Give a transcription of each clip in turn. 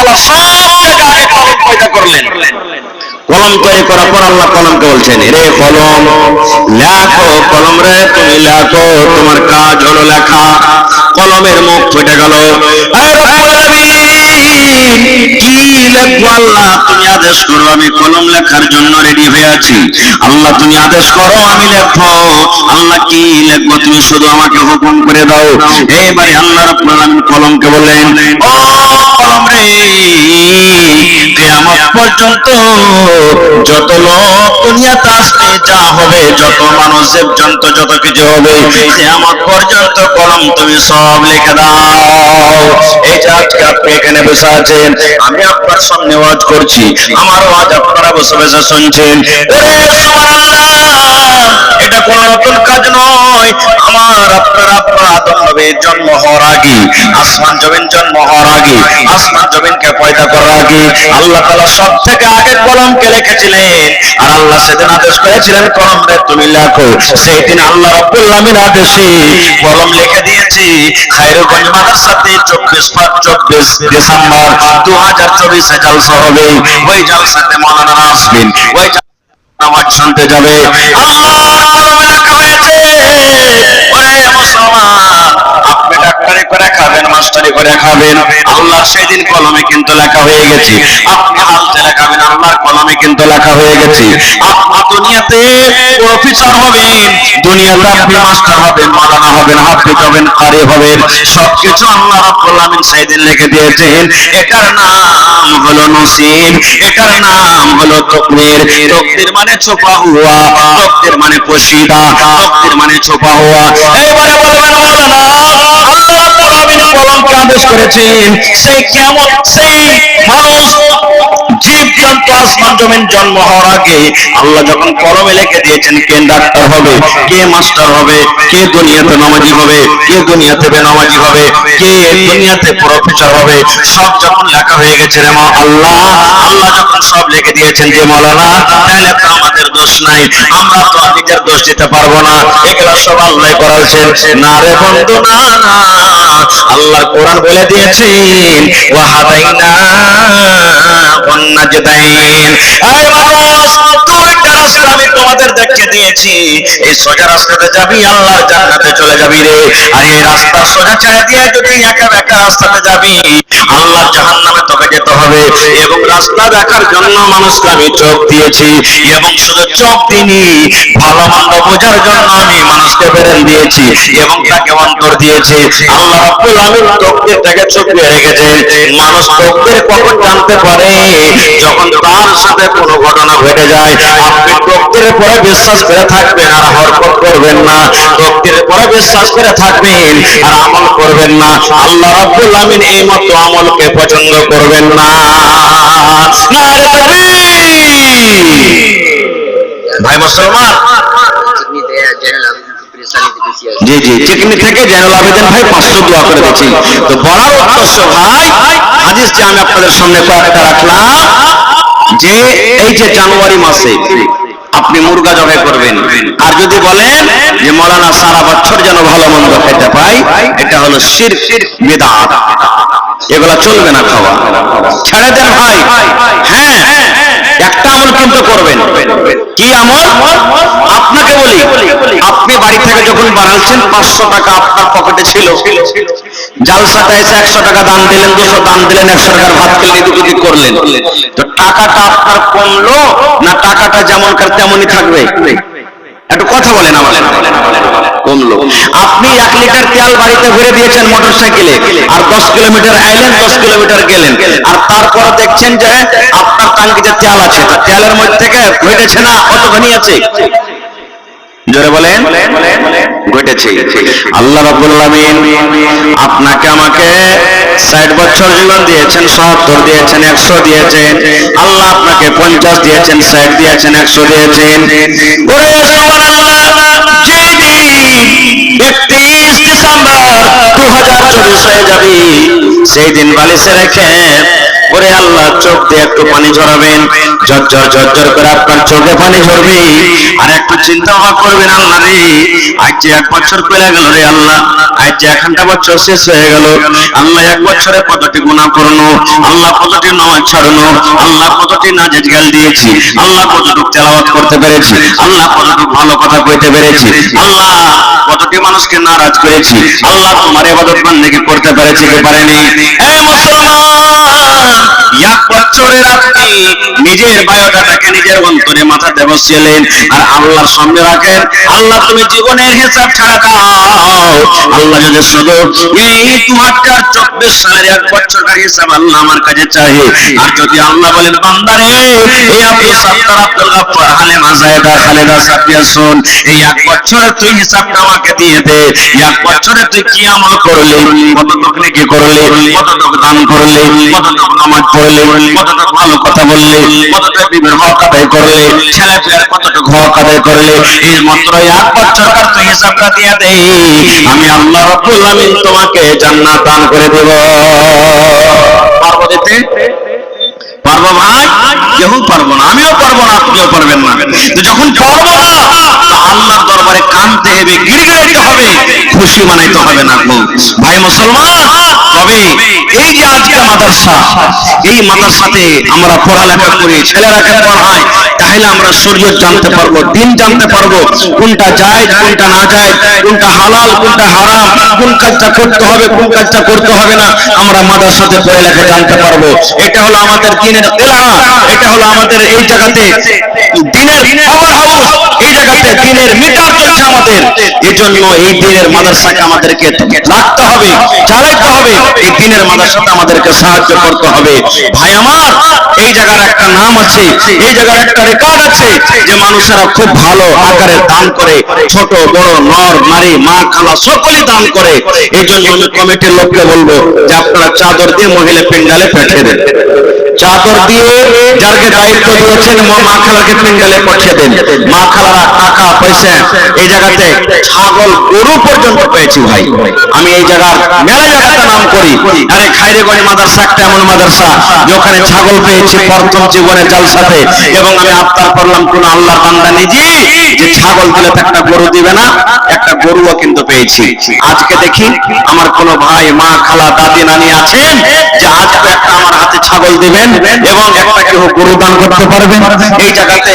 আল্লাহ সব থেকে আগে কলম পয়দা করলেন। কলম তৈরি করার পর আল্লাহ কলমকে বলছেন, রে কলম লেখো, কলম রে তুমি লেখো, তোমার কাজ হলো লেখা। কলমের মুখ ফেটে গেল। কি লিখবো আল্লাহ, তুমি আদেশ করো, আমি কলম লেখার জন্য রেডি হয়ে আছি। আল্লাহ তুমি আদেশ করো, আমি লিখবো। আল্লাহ কি লিখবো, তুমি শুধু আমাকে হুকুম করে দাও। এইবারে আল্লাহ রাব্বুল আলামিন কলমকে বললেন, ও কলম রে, কিয়ামত পর্যন্ত যত লোক দুনিয়াতে আসবে, যা হবে, যত মানুষ জীবজন্তু যত কিছু হবে, কিয়ামত পর্যন্ত কলম তুমি সব লিখে দাও। এই যে আজকে আপনি এখানে বসে আছেন, আমি আপনার সামনে ওয়াজ করছি, আমার ওয়াজ আপনারা বসে বসে শুনছেন। ওরে সুবহানাল্লাহ, এটা কোনো নতুন কাজ নয়। আমার আপনার আব্বা আদম নবীর জন্ম হওয়ার আগে, আসমান জমিন জন্ম হওয়ার আগে, আসমান জমিনকে পয়দা করার আগে আল্লাহ তাআলা সব থেকে আগে কলমকে লিখেছিলেন। আর আল্লাহ সেদিন আদেশ করেছিলেন, কলম রে তুমি লেখো। সেই দিন আল্লাহ রাব্বুল আলামিন আদেশে কলম লিখে দিয়েছি। খায়রগঞ্জ মাদ্রাসাতে 24 ডিসেম্বর 2024 এ জালসা হবে। ওই জালসাতে মাওলানা আসবেন, ওই নামাজ শুনতে যাবে। আল্লাহর কলমে লেখা হয়েছে, ওরে মুসলমান, আপনি ডাক্তারি করে খাবেন, মাস্টারি করে খাবেন, আল্লাহর সেদিন কলমে কিন্তু লেখা হয়ে গেছে। আপনি হাতে লেখাবেন, আল্লাহর কলমে কিন্তু লেখা হয়ে গেছে। আপনি দুনিয়াতে প্রফেসর হবেন, দুনিয়াতে আপনি মাস্টার হবেন, মাওলানা হবেন, হাফেজ হবেন, কারি হবেন, সবকিছু আল্লাহ রাব্বুল আলামিন সেদিন লিখে দিয়েছেন। এটার নাম হলো নসিব, এটার নাম হলো তকদীর। তকদীর মানে ছুপা হুয়া, তকদীর মানে পোশিদা, তকদীর মানে ছুপা হুয়া। এইবারে বলবেন মাওলানা, আল্লাহ রাব্বুল আলামিন কলমকে আদেশ করেছেন, সেই কিয়ামত, সেই মানুষ জীবজন্তু আসমান জমিন জন্ম হওয়ার আগে আল্লাহ যখন কলমে লিখে দিয়েছেন কে ডাক্তার হবে, কে মাস্টার হবে, কে দুনিয়াতে নামাজি হবে, কে দুনিয়াতে বেনামাজি হবে, কে দুনিয়াতে প্রফেসর হবে, সব যখন লেখা হয়ে গেছে রে আল্লাহ, আল্লাহ যখন সব লিখে দিয়েছেন যে মাওলানা, তাহলে তো আমাদের দোষ নাই, আমরা তো নিজের দোষ দিতে পারবো না, এগুলো সব আল্লাহ করাছেন। না রে বন্ধু, না না, আল্লাহ কোরআন বলে দিয়েছেন, ওয়া হাদাইনা ওয়ান নাজদাইন। এই মানুষ, দুইটা রাস্তা আমি তোমাদের দেখিয়ে দিয়েছি, এই সোজা রাস্তাতে যাবি, আল্লাহর জান্নাতে চলে যাবি রে। আর এই রাস্তা সোজা ছেড়ে দিয়ে যদি একা একা রাস্তাতে যাবি, আল্লাহর জাহান্নামে তোকে যেতে হবে। এবং রাস্তা দেখার জন্য মানুষকে আমি চোখ দিয়েছি, এবং শুধু চোখ দিইনি, ভালো মন্দ বোঝার জন্য আমি মানুষকে ব্রেন দিয়েছি, এবং তাকে অন্তর দিয়েছি। আল্লাহ রাব্বুল আলামিন তকদীরটাকে ছুপিয়ে রেখেছে। মানুষ তকদীর কখন জানতে পারে? যখন তার সাথে কোনো ঘটনা ঘটে যায়। আপনি তকদীরের পরে বিশ্বাস করে থাকবেন আর হরকত করবেন না, তকদীরের পরে বিশ্বাস করে থাকবেন আর আমল করবেন না, আল্লাহ রাব্বুল আলামিন এই মতো আমলকে পছন্দ করবেন না। নারে তাকবীর! ভাই মুসলমান, জি জি, চিকনি থেকে জয়নুল আবেদিন ভাই 500 দোয়া করে দিচ্ছি। তো বড়ার উদ্দেশ্য ভাই, হাদিস যে আমি আপনাদের সামনে কয়েকটা রাখলাম, যে এই যে জানুয়ারি মাসে আপনি মুরগা জবাই করবেন, আর যদি বলেন যে মাওলানা সারা বছর যেন ভালো মন্দ খেতে পাই, এটা হলো শিরক, বিদআত, এগুলা চলবে না, খাওয়া ছেড়ে দেন ভাই। হ্যাঁ, একটা আমল কিন্তু করবেন। কি আমল? আপনাকে বলি, আপনি বাড়ি থেকে যখন বানাচ্ছেন 500 টাকা আপনার পকেটে ছিল, জালসাতে এসে 100 টাকা দান দিলেন, 200 দান দিলেন, 100 টাকার ভাত খেলেন, এদিক করলেন, তো টাকাটা আপনার কমলো না টাকাটা যেমনকার তেমনই থাকবে? একটু কথা বলেন আমার। কমলো। আপনি 1 লিটার তেল বাড়িতে ভরে দিয়েছেন মোটরসাইকেলে, আর 10 কিলোমিটার আইলেন, 10 কিলোমিটার গেলেন, আর তারপর দেখছেন যে আপনার ট্যাঙ্কিতে তেল আছে, তেলের মধ্যে থেকে ঘটেছে না কতখানি আছে? জোরে বলেন। ঘটেছে। আল্লাহ রাব্বুল আলামিন আপনাকে আমাকে 60 বছর জীবন দিয়েছেন, 70 দিয়েছেন, 100 দিয়েছেন, আল্লাহ আপনাকে 50 দিয়েছেন, 60 দিয়েছেন, 100 দিয়েছেন। ওরে সুবহানাল্লাহ, যেদিন 31 ডিসেম্বর 2024 হয়ে যাবে, সেই দিন বালিশে রেখে ওরে আল্লাহ চোখ দিয়ে একটু পানি ঝরাবেন, ঝরঝর ঝরঝর করে আপনার চোখে পানি ঝরবে। আর একটু চিন্তা ভাবনা করবেন, আল্লাহ রে আজ যে 1 বছর চলে গেল রে আল্লাহ, আজ যে 1 বছর শেষ হয়ে গেল আল্লাহ, 1 বছরে কতটি গুনাহ করনো আল্লাহ, কতটি নামাজ ছাড়নো আল্লাহ, কতটি নাজাত গাল দিয়েছি আল্লাহ, কতটুকু তেলাওয়াত করতে পেরেছি আল্লাহ, কতটুকু ভালো কথা কইতে পেরেছি আল্লাহ, কতটি মানুষকে নারাজ করেছি আল্লাহ, তোমার ইবাদত বন্দেগী করতে পেরেছি কি পারেনি? এ মুসলমান, 1 বছরের আপনি নিজের বায়োডাটাকে নিজের অন্তরে মাথাতে বসিয়েলেন আর আল্লাহর সামনে রাখেন, আল্লাহ তুমি জীবনের হিসাব ছাড়া দাও। আল্লাহ যদি শুধু এই 2024 সালের 1 বছরের হিসাব আল্লাহ আমার কাছে চাই, আর যদি আল্লাহ বলেন বান্দারে এই আব্দুল সাত্তার, আব্দুল গাফফার, হালিমা জায়েদা, খালেদা সাফিয়া শুন, এই 1 বছরে তুই হিসাবটা আমাকে দিয়ে দে। 1 বছরে তুই কি আমল করলি, কতটুকু নেকি করলি, কতটুকু দান করলি, কতটুকু নামাজ পড়লি, কতটুকু ভালো কথা বললি, কতটুকু বিবির হক আদায় করলি, ছেলে পেলের কতটুকু হক আদায় করলি, এই মাত্র 1 বছরকার তুই হিসাবটা দিয়ে দে, আমি আল্লাহ রাব্বুল আমিন তোমাকে জান্নাত দান করে দেব। পারবো দিতে? পারবো ভাই? কেউ পারবো না, আমিও পারবো না, আপনিও পারবেন না। তো যখন পারবো না আল্লাহর দরবারে কাঁদতে হবে, গিড়গিড়াইতে হবে, খুশি মানাইতে হবে না গো ভাই মুসলমান। তবে এই যে আজকে মাদ্রাসা, এই মাদ্রাসাতে আমরা পড়ালেখা করি, ছেলেরাকে পড়াই, তাহলে আমরা শরীয়ত জানতে পারবো, দিন জানতে পারবো, কোনটা জায়েজ কোনটা না জায়েজ, কোনটা হালাল কোনটা হারাম, কোন কাজটা করতে হবে কোন কাজটা করতে হবে না, আমরা মাদ্রাসাতে পড়ালেখা জানতে পারবো। এটা হলো আমাদের দিনের এলাকা, এটা হলো আমাদের এই জায়গাতে দিনের পাওয়ার হাউস, এই জায়গাতে দিনের মিটার চলছে আমাদের। এজন্য এই দিনের মাদ্রাসাকে আমাদেরকে রাখতে হবে, চালাইতে হবে, এই দিনের মাদ্রাসাতে আমাদেরকে সাহায্য করতে হবে। ভাই আমার, এই জায়গার একটা নাম আছে, এই জায়গার একটা রেকর্ড আছে যে মানুষেরা খুব ভালো আকারে দান করে, ছোট বড় নর নারী মা খালা সকলেই দান করে। এই জন্য আমি কমিটির লোককে বলবো যে আপনারা চাদর দিয়ে মহিলা পেন্ডালে পাঠিয়ে দেন, চাদর দিয়ে যাকে দায়িত্ব দিয়েছেন মা খালাকে পেন্ডালে পাঠিয়ে দেন। মা খালারা টাকা পয়সা এই জায়গাতে ছাগল গরু পর্যন্ত পেয়েছি ভাই। আমি এই জায়গার মেলা জায়গাটা নাম করি, আরে খাইরেগঞ্জ মাদ্রাসা একটা এমন মাদ্রাসা যেখানে ছাগল পেয়েছি প্রথম জীবনে জালসাতে, এবং আমি আফতার করলাম কোন আল্লাহর বান্দা নিজে যে ছাগল দিলে তো একটা গরু দিবে না, একটা গরুও কিন্তু পেয়েছি। আজকে দেখি আমার কোন ভাই মা খালা দাদি নানি আছেন যে আজকে একটা আমার হাতে ছাগল দিবেন এবং একটা কেউ গরু দান করতে পারবেন। এই জায়গাতে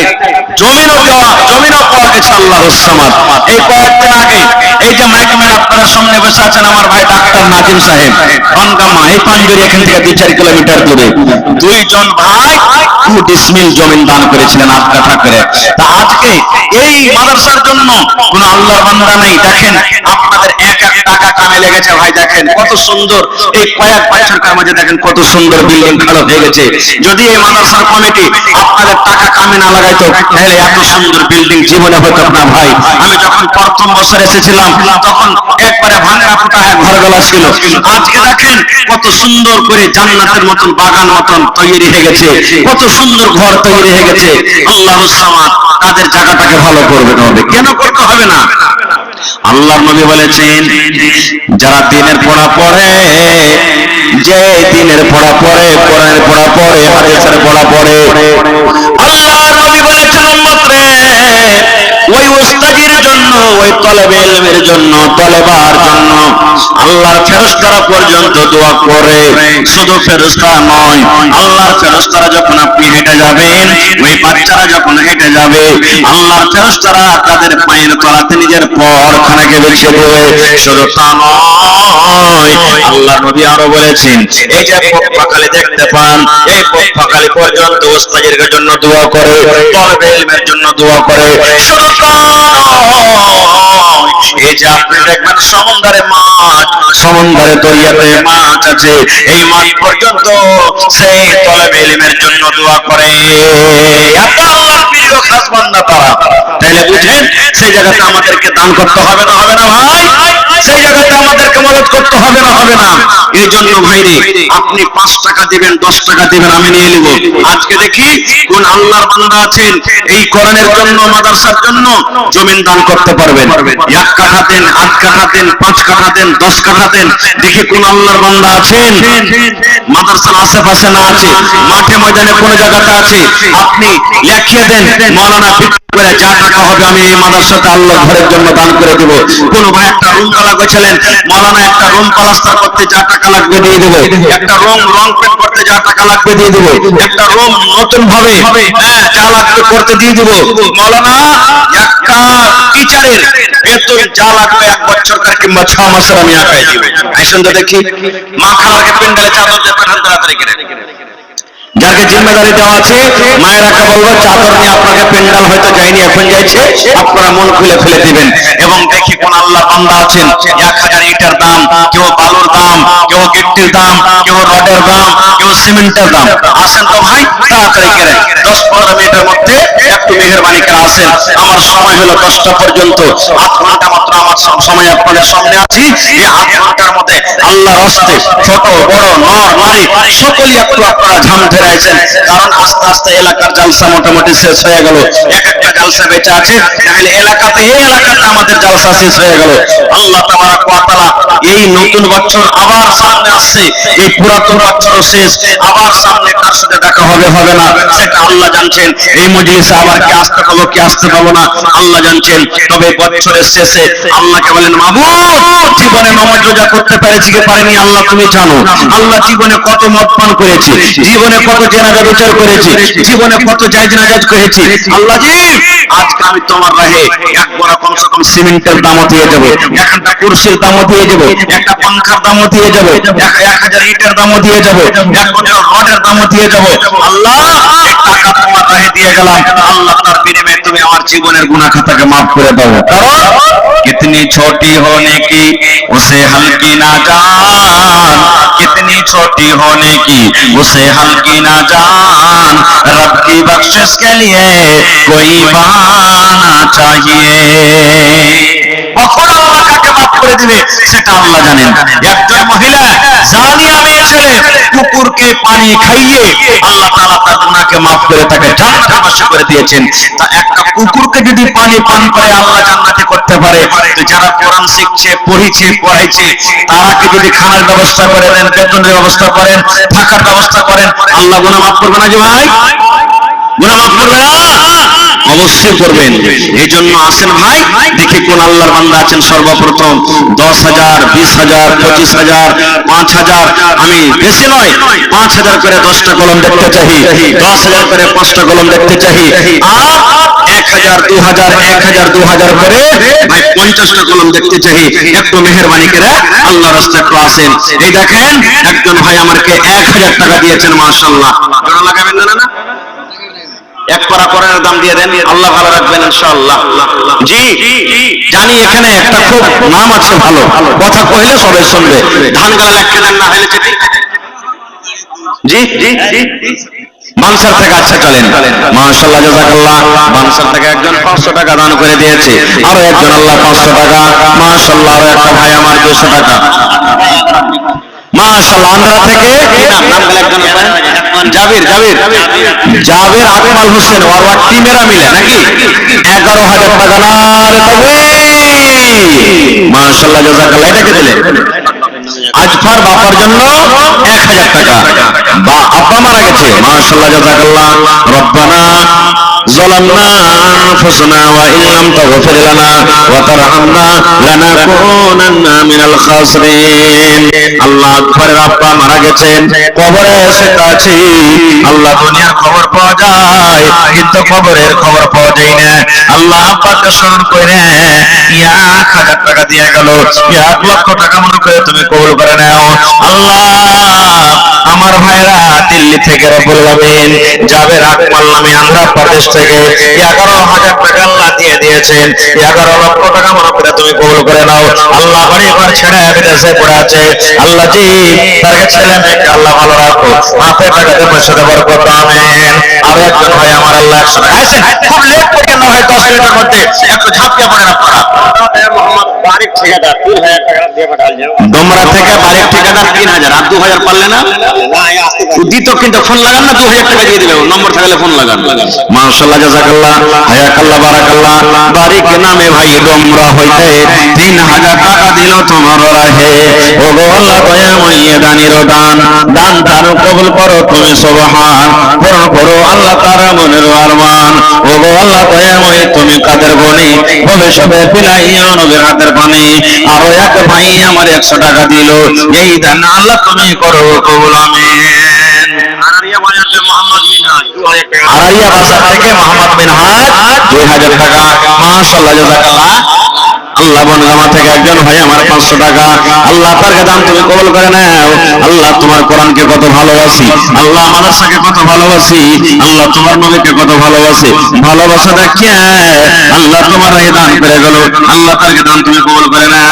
জমিনও পাওয়া গেছে আল্লাহর রহমত। এই কয়েকদিন আগে এই যে মাইক ম্যান আপনারা সামনে বসে আছেন আমার ভাই ডাক্তার নাজিম সাহেব বনগামা, এই পাঞ্জুরি এখান থেকে 2-4 কিলোমিটার দূরে, 2 জন ভাই 2 ডিসমিল জমিন দান করেছিলেন 8 কাঠা করে। তা আজকে এই মাদ্রাসার জন্য কোন আল্লাহর বান্দা নাই, দেখেন আপনাদের এক টাকা কামে লেগেছে ভাই, দেখেন কত সুন্দর এই কয়েক বছরের মধ্যে দেখেন কত সুন্দর বিল্ডিং খাড়া হয়ে গেছে। যদি এই মাদ্রাসার কমিটি আপনাদের টাকা কামে না লাগাইতো তাহলে এত সুন্দর বিল্ডিং জীবনে হতো না ভাই। আমি যখন প্রথম বছর এসেছিলাম তখন একবারে ভাঙা ফুটা ঘরগুলো ছিল, আজকে দেখেন কত সুন্দর করে জান্নাতের মতন বাগান মতন তৈরি হয়ে গেছে, কত সুন্দর ঘর তৈরি হয়ে গেছে। আল্লাহর সামাদ তাদের জায়গাটাকে ভালো করবে হবে, কেন করতে হবে না? আল্লাহর নবী বলেছেন যারা দিনের পড়া পড়ে, যে দিনের পড়া পড়ে, কোরআনের পড়া পড়ে, হাদিসের পড়া পড়ে, আল্লাহর নবী বলেছেন উম্মত রে ওই উস্তাদির জন্য, ওই তলেবে ইলমের জন্য, তলেবার জন্য আল্লাহর ফেরেশতারা পর্যন্ত দোয়া করে। শুধু ফেরেশতা নয়, আল্লাহর ফেরেশতারা যখন আপনি হেঁটে যাবেন, ওই বাচ্চারা যখন হেঁটে যাবে, আল্লাহর ফেরেশতারা তাদের পায়ের তলাতে নিজের পরখানাকে বিছিয়ে দেবে। শুধু তা নয়, আল্লাহ নবী আরো বলেছেন এই যে পক্ষাখালি দেখতে পান, এই পক্ষাখালি পর্যন্ত উস্তাদের জন্য দোয়া করে, তলেবে ইলমের জন্য দোয়া করে। শুধু তা নয়, এই যে আপনি দেখবেন সমুদ্রে মাছ, সমুদ্রে দরিয়াতে মাছ আছে, এই মাছ পর্যন্ত সেই তলেবে ইলমের জন্য দোয়া করে। এত আল্লাহর প্রিয় খাস বান্দা তারা। তাহলে বুঝেন সেই জায়গাতে আমাদেরকে দান করতে হবে না, হবে না ভাই? সেই জায়গাতে আমাদেরকে মদত করতে হবে না হবে না। এই জন্য ভাইরে আপনি 5 টাকা দিবেন 10 টাকা দিবেন আমি নিয়ে নিব। আজকে দেখি কোন আল্লাহর বান্দা আছেন এই কোরআনের জন্য মাদ্রাসার জন্য জমিন দান করতে পারবেন। 1 কাঠা দেন, 8 কাঠা দেন, 5 কাঠা দেন, 10 কাঠা দেন। দেখি কোন আল্লাহর বান্দা আছেন মাদ্রাসার আশেপাশে না আছে, মাঠে ময়দানে কোন জায়গাতে আছে, আপনি লিখিয়ে দেন মাওলানা করে যা টাকা হবে আমি এই মাদ্রাসাতে আল্লাহর ঘরের জন্য দান করে দেব। কোন ভাই একটা রুম কালা করেছিলেন, মাওলানা একটা রুম প্লাস্টার করতে যা টাকা লাগবে দিয়ে দেব, একটা রং পেন্ট করতে যা টাকা লাগবে দিয়ে দেব, একটা রুম নতুন ভাবে যা লাগবে করতে দিয়ে দেব। মাওলানা একটা টিচারের বেতন যা লাগবে 1 বছরকার কিংবা 6 মাসের আমি আগাই দিব। আইসুন তো দেখি মা খালাকে পেন্ডালে চাদর দিয়ে পাঠান তাড়াতাড়ি করে। যাকে জিম্মেদারি দেওয়া আছে মায়েরাকে বলবো চাদর নিয়ে আপনাকে পেন্ডাল হয়তো যায়নি এখন যাইছে, আপনারা মন খুলে ফেলে দিবেন। এবং দেখি কোন আল্লাহ বান্দা আছেন 1000 ইটের দাম, কেউ বালুর দাম, কেউ গিট্টির দাম, কেউ রডের দাম, কেউ সিমেন্টের দাম। আসেন তো ভাই তাড়াতাড়ি করে 10-15 মিনিটের মধ্যে একটু মেহেরবানি করে আসেন। আমার সময় হলো 10টা পর্যন্ত, 8 ঘন্টা মাত্র আমার সময় আপনাদের সামনে আছি। এই 8 ঘন্টার মধ্যে আল্লাহর হস্তে ছোট বড় নর নারী সকলেই একটু আপনারা ঝাম ধরাইছেন। কারণ আস্তে আস্তে এলাকার জালসা মোটামুটি শেষ হয়ে গেল। একটা জালসা বেঁচে আছে, তাহলে এই এলাকাতে আমাদের জালসা শেষ হয়ে গেল। আল্লাহ তাবারাক ওয়া তাআলা এই নতুন বছর আবার সামনে আসছে, এই পুরাতন বছর শেষ, আবার সামনে কার সাথে দেখা হবে হবে না সেটা আল্লাহ জানছেন। এই মজলিসে আবার কি আসতে পাবো কি আসতে পাবো না আল্লাহ জানছেন। তবে বছরের শেষে আল্লাহকে বলেন মাবুদ জীবনে নামাজ রোজা করতে পেরেছি কি পারিনি আল্লাহ তুমি জানো। আল্লাহ জীবনে কত মদ পান করেছি, জীবনে কত জেনাজা বিচার করেছি, জীবনে কত জায়েজ নাজায়েজ করেছি। আল্লাহ জি আজকে আমি তোমার রাহে এক বড় কমসে কম সিমেন্টের দামও দিয়ে দেবো, একটা কুরসির দামও দিয়ে দেবো, একটা পাংখার দামও দিয়ে যাবো, 1000 ইটের দামও দিয়ে যাবো, 1 বছর রডের দামও দিয়ে যাবো। আল্লাহ এই টাকা তোমার রাহে দিয়ে গেলাম, আল্লাহ তার বিনিময়ে তুমি আমার জীবনের গুনাহ খাতাকে maaf করে দাও। কারণ कितनी छोटी होने की उसे हल्की ना जान, कितनी छोटी होने की उसे हल्की ना जान, रब की बख्शिश के लिए कोई बहाना चाहिए। কখন আল্লাহ কাকে মাফ করে দিবে সেটা আল্লাহ জানেন। একজন মহিলা জানিয়া মেয়ে ছেলে কুকুরকে পানি খাইয়ে আল্লাহ তাআলা তার গুনাহকে maaf করে তাকে জান্নাতবাসী করে দিয়েছেন। তা একটা কুকুরকে যদি পানি পান করে আল্লাহ জান্নাতে করতে পারে, তো যারা কোরআন শিখছে পড়িছে পড়াইছে তারাকে যদি খানার ব্যবস্থা করে দেন, বেতনের ব্যবস্থা করেন, থাকার ব্যবস্থা করেন, আল্লাহ গুনাহ maaf করবে না? যে ভাই গুনাহ maaf করবে না? অবশ্যই করবেন। এই জন্য আসেন ভাই দেখি কোন আল্লাহর বান্দা আছেন সর্বপ্রথম 10,000 20,000 25,000 5,000 আমি বেশি নয় 5,000 করে 10টা কলম দেখতে চাই, 10,000 করে 5টা কলম দেখতে চাই, আর 1,000 2,000 1,000 2,000 করে ভাই 50টা কলম দেখতে চাই। একটু মেহেরবানি করে আল্লাহর রাস্তায় একটু আসেন। এই দেখেন একজন ভাই আমাকে 1,000 টাকা দিয়েছেন, মাশাআল্লাহ। জোড়া লাগাবেন না? না এক পারা কোরআনের দাম দিয়ে দেন, আল্লাহ ভালো রাখবেন ইনশাআল্লাহ। জি জানি এখানে একটা খুব নাম আছে ভালো, কথা কইলে সবাই শুনবে। ধান গালা লেখকে দেন না হলে যেতে জি বানসার থেকে। আচ্ছা চলেন মাশাআল্লাহ জাযাকাল্লাহ। বানসার থেকে একজন 500 টাকা দান করে দিয়েছে, আরো একজন আল্লাহ 500 টাকা, মাশাআল্লাহ। আরো একটা ভাই আমার 200 টাকা, মাশাআল্লাহ। আন্ধ্রা থেকে কি নাম গালা একজন জাবির জাবির আকমাল হোসেন আর টিমেরা মিলে নাকি 11,000 টাকা। নারে তাকবীর, মাশাআল্লাহ জাযাকাল্লাহ। এটাকে দিলেন আজফার বাবার জন্য 1,000 টাকা, বা আব্বা মারা গেছে, মাশাআল্লাহ জাযাকাল্লাহ। রব্বানা ظلمنا أنفسنا وإن لم تغفر لنا وترحمنا لنكونن من الخاسرين। আল্লাহ আকবরের আব্বা মারা গেছেন, কবরে সেটা আছে। আল্লাহ দুনিয়ার খবর পাওয়া যায় কিন্তু কবরের খবর পাওয়া যায় না। আল্লাহ আব্বাকে স্মরণ করে 1,000 টাকা দিয়ে গেল, 1,00,000 টাকা মনে করে তুমি কবুল করে নাও। আল্লাহ আমার ভাইরা দিল্লি থেকে রব্বুল আলামিন জাবের আকমাল নামে আন্ধ্র প্রদেশ থেকে 11,000 টাকা আল্লাহ দিয়ে দিয়েছেন। 11 লক্ষ টাকা মনে করে তুমি কবুল করে নাও। আল্লাহ বাড়ি ঘর ছেড়ে বিদেশে পড়ে আছে, আল্লাহ জি তার ছেলে মেয়েকে আল্লাহ ভালো রাখো, হাতে টাকাতে পয়সাতে বরকত, আমিন। আর একজন ভাই আমার আল্লাহ 100 টাকা আছেন, খুব লেট করে না হয় 10 মিনিটের মধ্যে একটু ঝাঁপিয়ে পড়েন আপনারা। মোহাম্মদ বারিক ঠিকাদার 3,000 টাকা দিয়ে পাঠালেন। ডোমরা থেকে বারিক ঠিকাদার 3,000, আর 2,000 পারলে না দিত, কিন্তু ফোন লাগান না, 2,000 টাকা দিয়ে দিবে, নম্বর থাকলে ফোন লাগান। মাশাআল্লাহ, জাযাকাল্লাহ, হায়াকাল্লাহ, বারাকাল্লাহ। বারিক নামে ভাই ডোমরা হইতে 3,000 টাকা দিল তোমার রাহে। ও গো আল্লাহ দয়াময় দানির দান, দান তার কবুল করো তুমি সুবহান, পূরণ করো আল্লাহ তার মনের আরমান। ও গো আল্লাহ দয়াময় তুমি কাদের বনি, ভবিষ্যতে পিলাইয়া নবীর হাতের পানি। আরো এক ভাই আমার 100 টাকা দিল, এই দান আল্লাহ তুমি করো কবুল, আমিন। আরারিয়া বাজার থেকে মোহাম্মদ মিনহাজ 2,000 টাকা, আরারিয়া বাজার থেকে মোহাম্মদ মিনহাজ 2,000 টাকা। মাশাআল্লাহ, জাযাকাল্লাহ। আল্লাহ বনগামা থেকে একজন ভাই আমার 500 টাকা, আল্লাহ তার দান তুমি কবুল করে নাও। আল্লাহ তোমার কোরআনকে কত ভালোবাসি, আল্লাহ মাদ্রাসাকে কত ভালোবাসি, আল্লাহ তোমার নবীকে কত ভালোবাসি, ভালোবাসা দেখিয়ে আল্লাহ তোমার এই দান করে গেল, আল্লাহ তার দান তুমি কবুল করে নাও।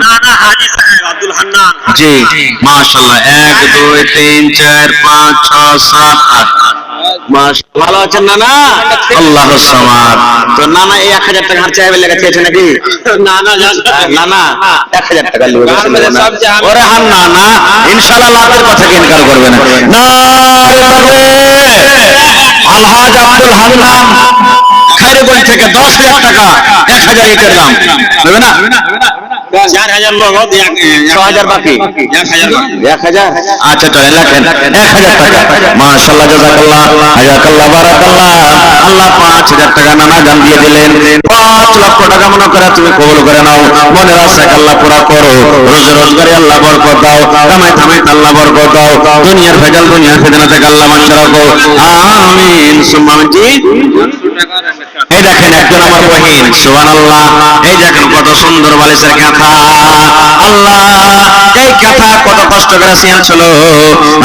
নানা হাজী সাহেব আব্দুল হান্নান, জি মাশাআল্লাহ, 1 2 3 4 5 6 7 8 মাশাআল্লাহ। ভালো আছেন নানা? আল্লাহুস সামাদ। তো নানা এই 1000 টাকা হার চাইবে লেগে চেয়েছে নাকি? নানা নানা 1000 টাকা লিয়ে গেছে নানা। ওরে হান নানা, ইনশাআল্লাহ লাভের কথা কি ইনকার করবে না। নারে তাকবীর। আলহাজ আব্দুল হান্নান খায়রগঞ্জ থেকে 10,000 টাকা, 1,000 ইটের দাম হবে না? 4,000 লোক 6,000 বাকি, 1,000। আচ্ছা চলে লেখেন 1,000 টাকা। মাশাআল্লাহ, জাযাকাল্লাহ, হায়াকাল্লাহ, বারাকাল্লাহ। আল্লাহ 5,000 টাকা নানা দান দিয়ে দিলেন। 5 লক্ষ টাকা মনে করে তুমি কবুল করে নাও। মনের আশা আল্লাহ পুরা করো, রোজগার রোজগারে আল্লাহ বরকত দাও, কামাই কামাই আল্লাহ বরকত দাও, দুনিয়ার ভেজাল দুনিয়ার ফিতনা থেকে আল্লাহ বাঁচিয়ে রাখো, আমিন সুম্মা আমিন। জি এই দেখেন একজন আমার বহিন, সুবহানাল্লাহ। এই দেখেন কত সুন্দর বালিশের কথা, আল্লাহ এই কথা কত কষ্ট করে শিখেছিল,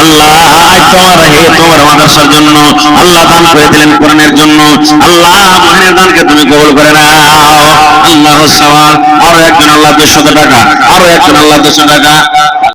আল্লাহ আজ তোমার তোমার মাদ্রাসার জন্য আল্লাহ দান করে দিলেন, কোরআনের জন্য। আল্লাহ মহিনের দানকে তুমি কবুল করে নাও, আল্লাহ। আরো একজন আল্লাহ 200 টাকা, আরো একজন আল্লাহ 200 টাকা।